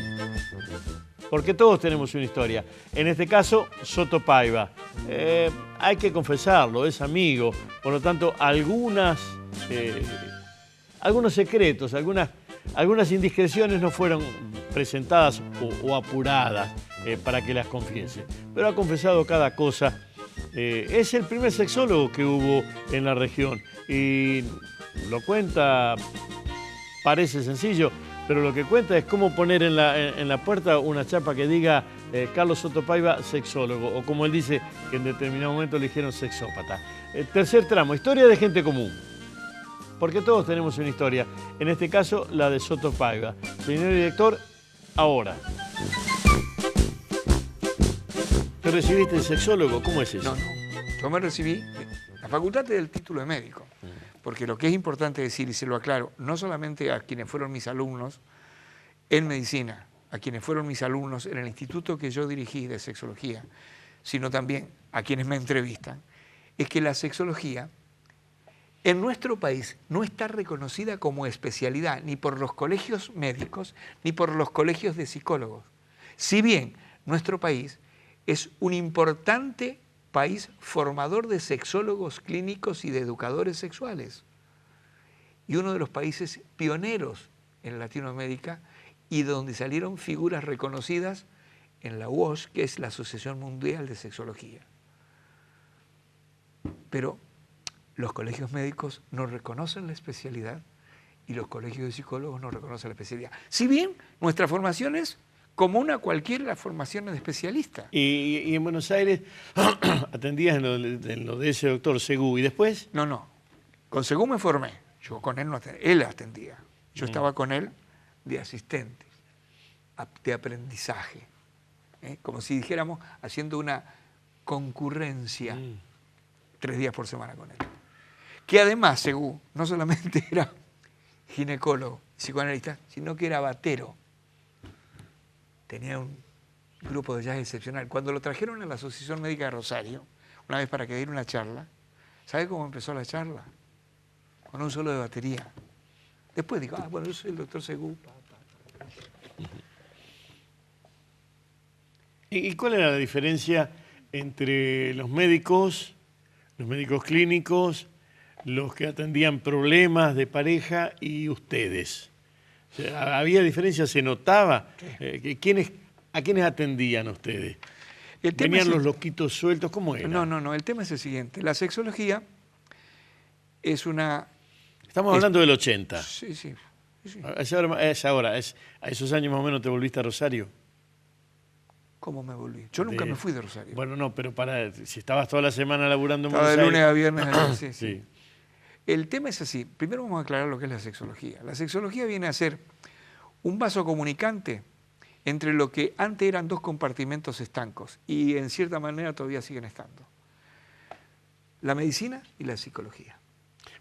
Porque todos tenemos una historia. En este caso, Soto Paiva. Hay que confesarlo, es amigo. Por lo tanto, algunos secretos, algunas indiscreciones no fueron presentadas o apuradas para que las confiese. Pero ha confesado cada cosa. Es el primer sexólogo que hubo en la región. Y lo cuenta, parece sencillo, pero lo que cuenta es cómo poner en la puerta una chapa que diga Carlos Soto Paiva, sexólogo, o como él dice, que en determinado momento le dijeron sexópata. Tercer tramo, historia de gente común. Porque todos tenemos una historia. En este caso, la de Soto Paiva. Señor director, ahora. ¿Te recibiste en sexólogo? ¿Cómo es eso? No. Yo me recibí, la facultad te da el título de médico. Porque lo que es importante decir, y se lo aclaro, no solamente a quienes fueron mis alumnos en medicina, a quienes fueron mis alumnos en el instituto que yo dirigí de sexología, sino también a quienes me entrevistan, es que la sexología en nuestro país no está reconocida como especialidad ni por los colegios médicos ni por los colegios de psicólogos. Si bien nuestro país es un importante país formador de sexólogos clínicos y de educadores sexuales, y uno de los países pioneros en Latinoamérica y donde salieron figuras reconocidas en la WOSH, que es la Asociación Mundial de Sexología. Pero los colegios médicos no reconocen la especialidad y los colegios de psicólogos no reconocen la especialidad. Si bien nuestra formación es común a cualquier de las formaciones de especialista. Y en Buenos Aires atendías en lo de ese doctor Segú, ¿y después? No. Con Segú me formé. Yo con él no atendía. Él atendía. Yo estaba con él de asistente, de aprendizaje. Como si dijéramos, haciendo una concurrencia 3 días por semana con él. Que además, Segú, no solamente era ginecólogo, psicoanalista, sino que era batero. Tenía un grupo de jazz excepcional. Cuando lo trajeron a la Asociación Médica de Rosario, una vez para que diera una charla, ¿sabe cómo empezó la charla? Con un solo de batería. Después digo, bueno, yo soy el doctor Segú. ¿Y cuál era la diferencia entre los médicos clínicos, los que atendían problemas de pareja y ustedes? O sea, ¿había diferencia? ¿Se notaba? ¿A quiénes atendían ustedes? ¿Venían los loquitos sueltos? ¿Cómo era? No, el tema es el siguiente. La sexología es una... Estamos hablando del 80. Sí. A esos años más o menos te volviste a Rosario. ¿Cómo me volví? Yo nunca me fui de Rosario. Bueno, no, pero si estabas toda la semana laburando en Estaba Buenos de Aires. lunes a viernes. Sí. Sí. El tema es así. Primero vamos a aclarar lo que es la sexología. La sexología viene a ser un vaso comunicante entre lo que antes eran 2 compartimentos estancos y en cierta manera todavía siguen estando. La medicina y la psicología.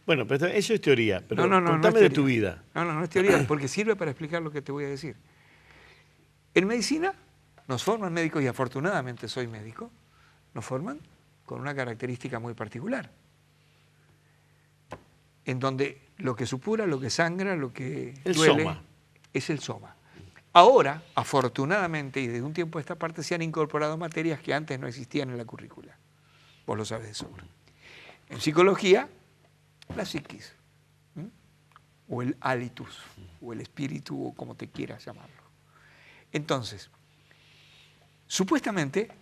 Bueno, pero eso es teoría. Pero no contame es de teoría. tu vida. No es teoría, porque sirve para explicar lo que te voy a decir. En medicina nos forman médicos, y afortunadamente soy médico, nos forman con una característica muy particular, en donde lo que supura, lo que sangra, lo que duele, soma. Es el soma. Ahora, afortunadamente, y desde un tiempo a esta parte, se han incorporado materias que antes no existían en la currícula. Vos lo sabés de sobra. En psicología, la psiquis, o el halitus, o el espíritu, o como te quieras llamarlo. Entonces, supuestamente,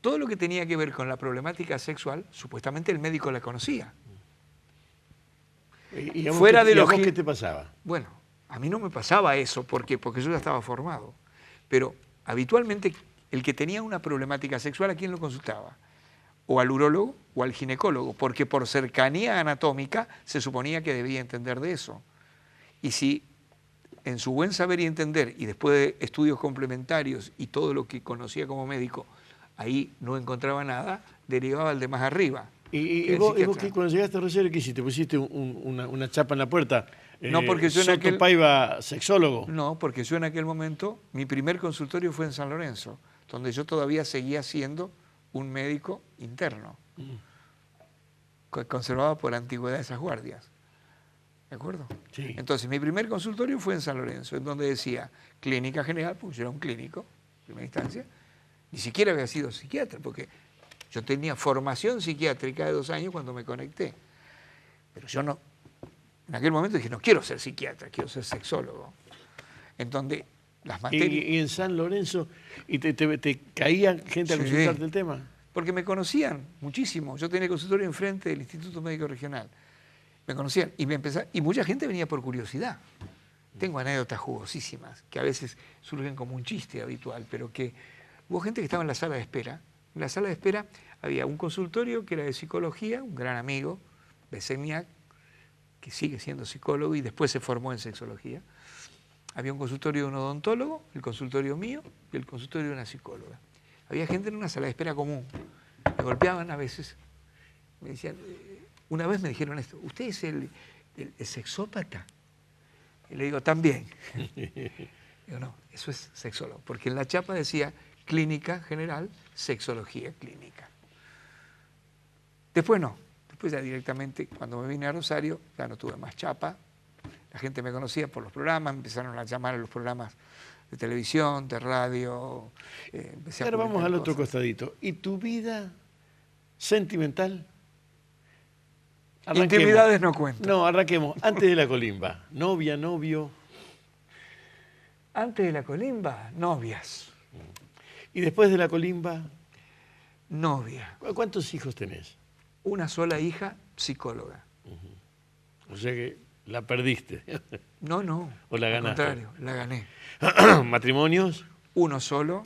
todo lo que tenía que ver con la problemática sexual, supuestamente el médico la conocía. ¿Y a vos, Fuera de y a lo vos que... qué te pasaba? Bueno, a mí no me pasaba eso, porque yo ya estaba formado. Pero habitualmente el que tenía una problemática sexual, ¿a quién lo consultaba? O al urólogo o al ginecólogo, porque por cercanía anatómica se suponía que debía entender de eso. Y si en su buen saber y entender, y después de estudios complementarios y todo lo que conocía como médico, ahí no encontraba nada, derivaba al de más arriba. ¿Y vos cuando llegaste a Rosario, qué hiciste? ¿Pusiste una chapa en la puerta? No, porque yo en Soto aquel... Paiva, sexólogo. No, porque yo en aquel momento, mi primer consultorio fue en San Lorenzo, donde yo todavía seguía siendo un médico interno, conservado por antigüedad esas guardias. ¿De acuerdo? Sí. Entonces, mi primer consultorio fue en San Lorenzo, en donde decía clínica general, porque yo era un clínico, en primera instancia. Ni siquiera había sido psiquiatra, porque yo tenía formación psiquiátrica de 2 años cuando me conecté. Pero yo no, en aquel momento dije, no quiero ser psiquiatra, quiero ser sexólogo. En donde las materias... ¿Y en San Lorenzo y te caían gente a Sí. consultarte el tema? Porque me conocían muchísimo. Yo tenía consultorio enfrente del Instituto Médico Regional. Me conocían y mucha gente venía por curiosidad. Tengo anécdotas jugosísimas que a veces surgen como un chiste habitual, pero que hubo gente que estaba en la sala de espera. En la sala de espera había un consultorio que era de psicología, un gran amigo, Beseniak, que sigue siendo psicólogo y después se formó en sexología. Había un consultorio de un odontólogo, el consultorio mío y el consultorio de una psicóloga. Había gente en una sala de espera común. Me golpeaban a veces. Me decían, una vez me dijeron esto, ¿usted es el sexópata? Y le digo, también. Digo, no, eso es sexólogo. Porque en la chapa decía clínica general, sexología clínica. Después no. Después ya directamente, cuando me vine a Rosario, ya no tuve más chapa. La gente me conocía por los programas, me empezaron a llamar a los programas de televisión, de radio. Ahora vamos al otro costadito. ¿Y tu vida sentimental? Arranquemos. Intimidades no cuento. No, arranquemos. Antes de la colimba. Novia, novio. Antes de la colimba, novias. ¿Y después de la colimba? Novia. ¿Cuántos hijos tenés? Una sola hija, psicóloga. O sea que la perdiste. No, no. ¿O la ganaste? Al contrario, la gané. ¿Matrimonios? Uno solo.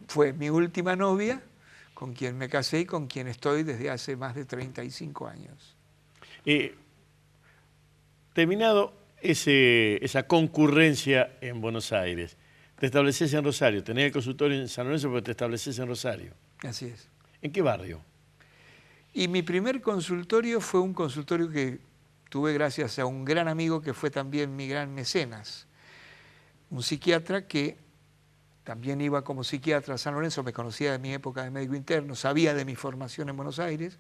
Fue mi última novia, con quien me casé y con quien estoy desde hace más de 35 años. Terminado esa concurrencia en Buenos Aires, te estableces en Rosario, tenés el consultorio en San Lorenzo, pero te estableces en Rosario. Así es. ¿En qué barrio? Y mi primer consultorio fue un consultorio que tuve gracias a un gran amigo que fue también mi gran mecenas, un psiquiatra que también iba como psiquiatra a San Lorenzo, me conocía de mi época de médico interno, sabía de mi formación en Buenos Aires,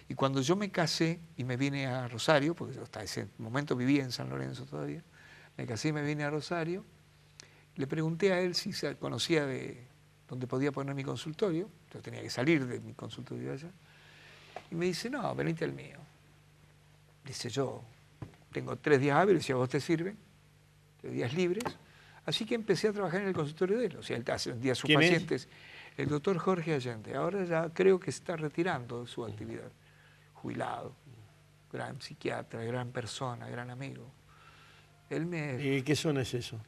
y cuando yo me casé y me vine a Rosario, porque yo hasta ese momento vivía en San Lorenzo todavía, me casé y me vine a Rosario, le pregunté a él si se conocía de dónde podía poner mi consultorio, yo tenía que salir de mi consultorio allá, y me dice, no, venite al mío. Dice, yo tengo 3 días hábiles, si a vos te sirven, 3 días libres, así que empecé a trabajar en el consultorio de él, o sea, él atendía a sus pacientes. El doctor Jorge Allende, ahora ya creo que se está retirando de su actividad, jubilado, gran psiquiatra, gran persona, gran amigo. Él ¿Y qué zona es eso?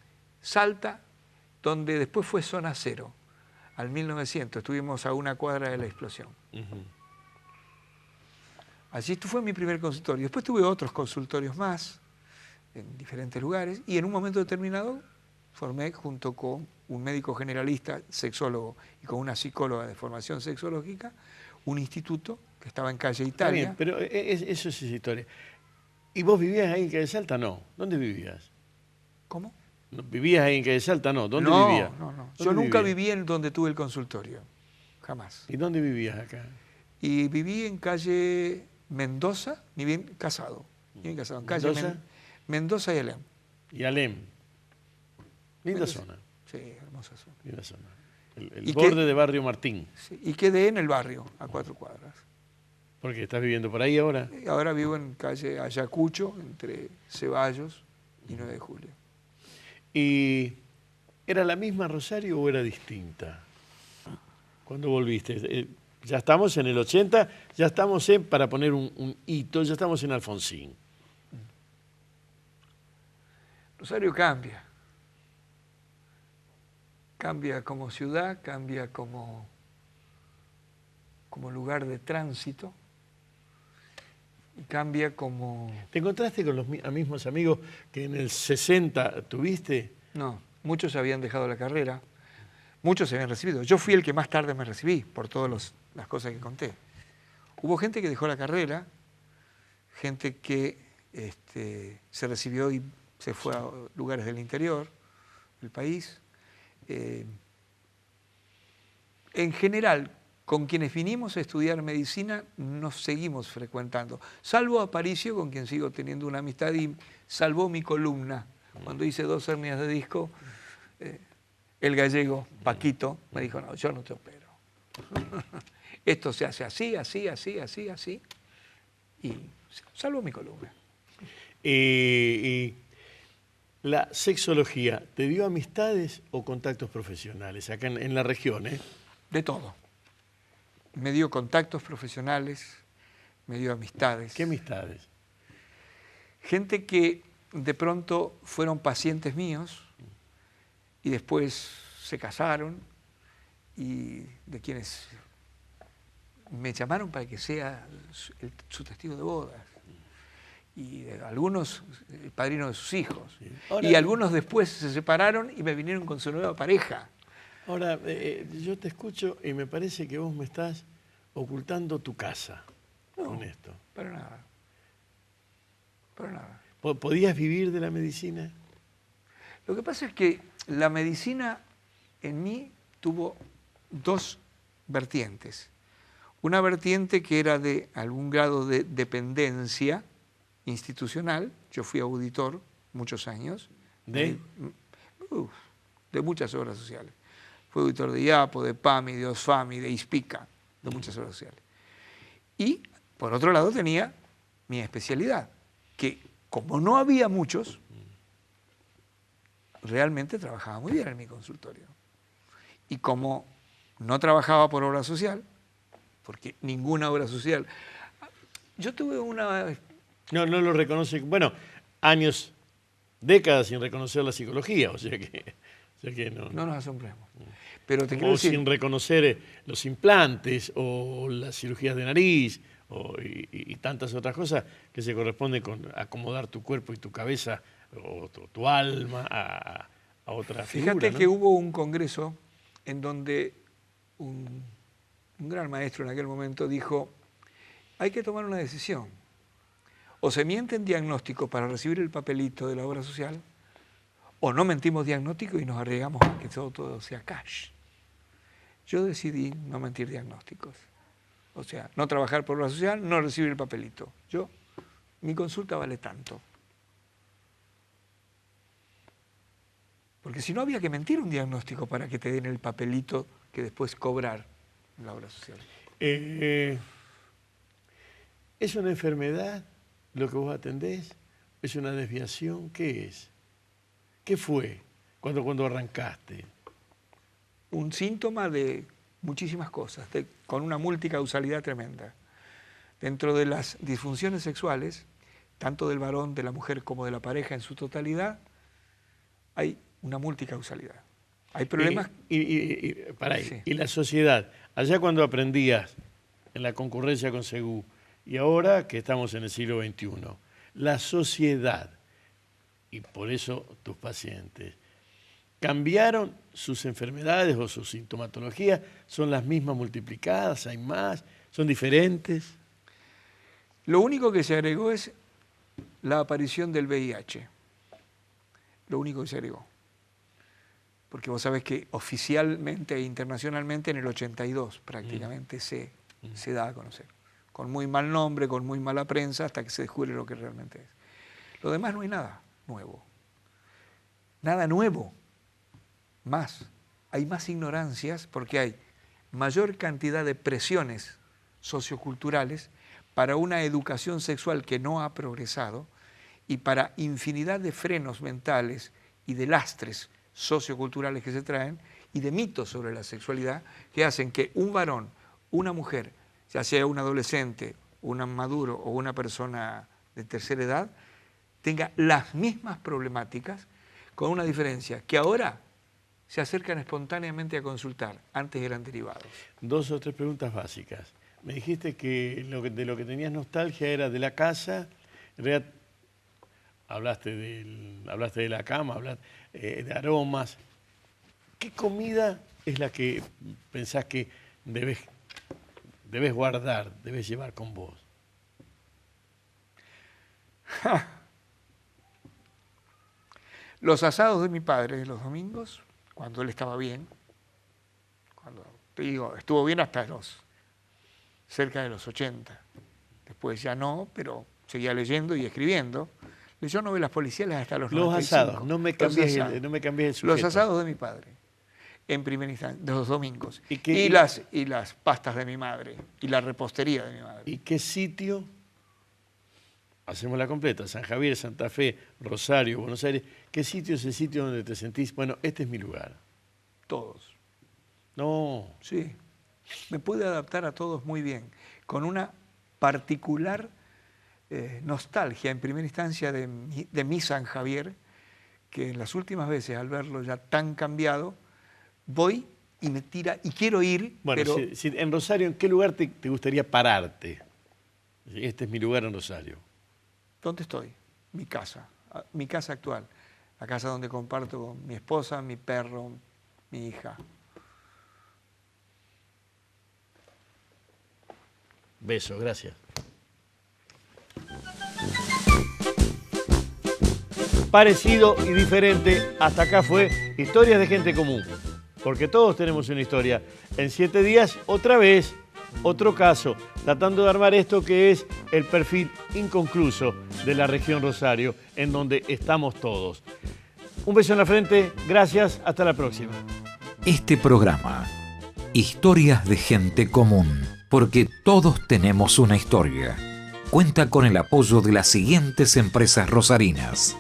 Salta, donde después fue zona cero, al 1900, estuvimos a 1 cuadra de la explosión. Allí fue mi primer consultorio. Después tuve otros consultorios más, en diferentes lugares, y en un momento determinado formé, junto con un médico generalista, sexólogo, y con una psicóloga de formación sexológica, un instituto que estaba en calle Italia. Está bien, pero eso es esa historia. ¿Y vos vivías ahí en Calle Salta? No. ¿Dónde vivías? ¿Cómo? ¿Vivías ahí en Calle Salta? No. ¿Dónde no, vivías? No. Yo nunca viví en donde tuve el consultorio. Jamás. ¿Y dónde vivías acá? Y viví en calle Mendoza, ni bien casado. En calle ¿Mendoza? Mendoza y Alem. Y Alem. Linda Mendoza. zona. Sí, hermosa zona. Linda zona. El borde de Barrio Martín. Sí, y quedé en el barrio, a 4 cuadras. ¿Por qué? ¿Estás viviendo por ahí ahora? Y ahora vivo en calle Ayacucho, entre Ceballos y 9 de Julio. ¿Y era la misma Rosario o era distinta? ¿Cuándo volviste? Ya estamos en el 80, ya estamos para poner un hito, ya estamos en Alfonsín. Rosario cambia. Cambia como ciudad, cambia como lugar de tránsito, y cambia como... ¿Te encontraste con los mismos amigos que en el 60 tuviste? No, muchos habían dejado la carrera, muchos se habían recibido. Yo fui el que más tarde me recibí, por todas las cosas que conté. Hubo gente que dejó la carrera, gente que se recibió y se fue a lugares del interior del país. En general, con quienes vinimos a estudiar medicina, nos seguimos frecuentando. Salvo Aparicio, con quien sigo teniendo una amistad y salvó mi columna. Cuando hice 2 hernias de disco, el gallego, Paquito, me dijo, no, yo no te opero. Esto se hace así, así, así, así, así. Y salvó mi columna. Y la sexología, ¿te dio amistades o contactos profesionales acá en la región? De todo. Me dio contactos profesionales, me dio amistades. ¿Qué amistades? Gente que de pronto fueron pacientes míos y después se casaron y de quienes me llamaron para que sea su testigo de bodas. Y algunos, el padrino de sus hijos. Sí. Ahora, y algunos después se separaron y me vinieron con su nueva pareja. Ahora, yo te escucho y me parece que vos me estás ocultando tu casa con esto. Para nada. Para nada. ¿Podías vivir de la medicina? Lo que pasa es que la medicina en mí tuvo 2 vertientes. una vertiente que era de algún grado de dependencia institucional. Yo fui auditor muchos años. ¿De? De muchas obras sociales. Fui auditor de IAPO, de PAMI, de OSFAMI, de ISPICA, de muchas obras sociales. Y, por otro lado, tenía mi especialidad, que como no había muchos, realmente trabajaba muy bien en mi consultorio. Y como no trabajaba por obra social, porque ninguna obra social... Yo tuve una... No lo reconoce. Bueno, años, décadas sin reconocer la psicología, o sea que no. No nos asombremos. Pero te quiero O decir... sin reconocer los implantes o las cirugías de nariz y tantas otras cosas que se corresponden con acomodar tu cuerpo y tu cabeza o tu alma a otra figura. Fíjate, ¿no? que hubo un congreso en donde un gran maestro en aquel momento dijo: hay que tomar una decisión. O se mienten diagnósticos para recibir el papelito de la obra social, o no mentimos diagnóstico y nos arriesgamos a que todo sea cash. Yo decidí no mentir diagnósticos. O sea, no trabajar por obra social, no recibir el papelito. Mi consulta vale tanto. Porque si no, había que mentir un diagnóstico para que te den el papelito que después cobrar en la obra social. ¿Es una enfermedad lo que vos atendés? ¿Es una desviación? ¿Qué es? ¿Qué fue cuando arrancaste? Un síntoma de muchísimas cosas, con una multicausalidad tremenda. Dentro de las disfunciones sexuales, tanto del varón, de la mujer como de la pareja en su totalidad, hay una multicausalidad. Hay problemas... Para ahí. Sí. Y la sociedad, allá cuando aprendías en la concurrencia con Segú, y ahora que estamos en el siglo XXI, la sociedad, y por eso tus pacientes, ¿cambiaron sus enfermedades o su sintomatología? ¿Son las mismas multiplicadas? ¿Hay más? ¿Son diferentes? Lo único que se agregó es la aparición del VIH. Lo único que se agregó. Porque vos sabés que oficialmente e internacionalmente en el 82 prácticamente se da a conocer. Con muy mal nombre, con muy mala prensa, hasta que se descubre lo que realmente es. Lo demás no hay nada nuevo. Nada nuevo. Más. Hay más ignorancias porque hay mayor cantidad de presiones socioculturales para una educación sexual que no ha progresado y para infinidad de frenos mentales y de lastres socioculturales que se traen y de mitos sobre la sexualidad que hacen que un varón, una mujer, ya sea un adolescente, un maduro o una persona de tercera edad, tenga las mismas problemáticas, con una diferencia, que ahora se acercan espontáneamente a consultar, antes eran derivados. 2 o 3 preguntas básicas. Me dijiste que de lo que tenías nostalgia era de la casa, en realidad hablaste de la cama, hablaste de aromas. ¿Qué comida es la que pensás que debes guardar, debes llevar con vos? Los asados de mi padre los domingos, cuando él estaba bien, cuando te digo, estuvo bien hasta cerca de los 80. Después ya no, pero seguía leyendo y escribiendo. Leyó novelas policiales hasta los 95. Los asados, no me cambies el sujeto. Los asados de mi padre, en primera instancia, de los domingos. Y las pastas de mi madre, y la repostería de mi madre. ¿Y qué sitio? Hacemos la completa, San Javier, Santa Fe, Rosario, Buenos Aires. ¿Qué sitio es el sitio donde te sentís, bueno, este es mi lugar? Todos. No. Sí, me pude adaptar a todos muy bien, con una particular nostalgia en primera instancia de mi San Javier, que en las últimas veces al verlo ya tan cambiado, voy y me tira, y quiero ir, bueno, pero... en Rosario, ¿en qué lugar te gustaría pararte? Este es mi lugar en Rosario. ¿Dónde estoy? Mi casa actual, la casa donde comparto con mi esposa, mi perro, mi hija. Beso, gracias. Parecido y diferente, hasta acá fue Historias de Gente Común, porque todos tenemos una historia. En 7 días, otra vez, otro caso, tratando de armar esto que es el perfil inconcluso de la región Rosario, en donde estamos todos. Un beso en la frente, gracias, hasta la próxima. Este programa, Historias de Gente Común, porque todos tenemos una historia, cuenta con el apoyo de las siguientes empresas rosarinas.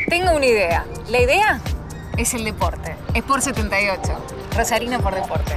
Tengo una idea. La idea es el deporte. Sport 78. Rosarino por deporte.